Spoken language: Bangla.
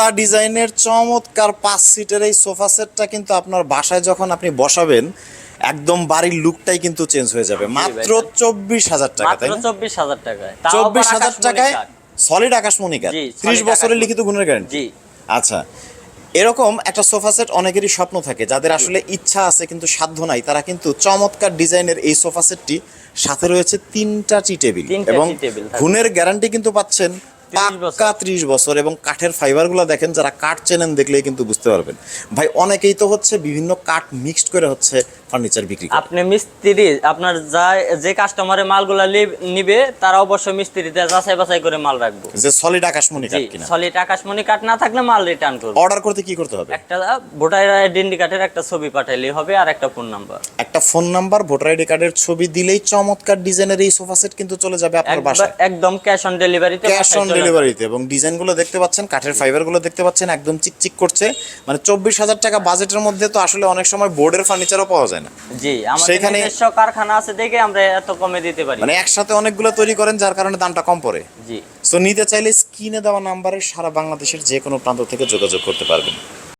লতা ডিজাইনের চমৎকার 5 সিটের এই সোফা সেটটা কিন্তু আপনার বাসায় যখন আপনি বসাবেন একদম বাড়ির লুকটাই কিন্তু চেঞ্জ হয়ে যাবে মাত্র 24,000 টাকা, তাই মাত্র না? 24,000 টাকায়, 24,000 টাকায় সলিড আকাশমণি কাঠ, 30 বছরের লিখিত গুণের গ্যারান্টি। জি। আচ্ছা, এরকম একটা সোফা সেট অনেকেরই স্বপ্ন থাকে, যাদের আসলে ইচ্ছা আছে কিন্তু সাধ্য নাই, তারা কিন্তু চমৎকার ডিজাইনের এই সোফা সেটটি সাথে রয়েছে 3টা টি টেবিল এবং গুণের গ্যারান্টি কিন্তু পাচ্ছেন পাক্কা 30 বছর। এবং কাঠের ফাইবারগুলো দেখেন, যারা কাঠ চেনেন দেখলেই কিন্তু বুঝতে পারবেন। ভাই অনেকেই তো হচ্ছে বিভিন্ন কাঠ মিক্সড করে হচ্ছে ফার্নিচার বিক্রি করে। আপনি মিস্ত্রি, আপনার যে কাস্টমারের মালগুলা নিবে তারা অবশ্যই মিস্ত্রিতে যাচাই বাছাই করে মাল রাখবো, যে সলিড আকাশমণি কাঠ কিনা। সলিড আকাশমণি কাঠ না থাকলে মাল রিটার্ন করব। অর্ডার করতে কি করতে হবে? একটা ভোটার আইডেন্টি কার্ডের একটা ছবি পাঠাইলেই হবে আর একটা ফোন নাম্বার। একটা ফোন নাম্বার, ভোটার আইডি কার্ডের ছবি দিলেই চমৎকার ডিজাইনের এই সোফা সেট কিন্তু চলে যাবে আপনার বাসায় একদম ক্যাশ অন ডেলিভারিতে। ক্যাশ অন ডেলিভারিতে। এবং ডিজাইনগুলো দেখতে পাচ্ছেন, কাঠের ফাইবারগুলো দেখতে পাচ্ছেন, একদম চিকচিক করছে। মানে 24,000 টাকা বাজেটের মধ্যে তো আসলে অনেক সময় বোর্ডের ফার্নিচারও পাওয়া যায় না। জি, আমাদের নিজস্ব কারখানা আছে দেখে আমরা এত কমে দিতে পারি। মানে একসাথে অনেকগুলো তৈরি করেন, যার কারণে দামটা কম পড়ে। জি। সো নিতে চাইলে স্ক্রিনে দেওয়া নাম্বারে সারা বাংলাদেশের যে কোনো প্রান্ত থেকে যোগাযোগ করতে পারবেন।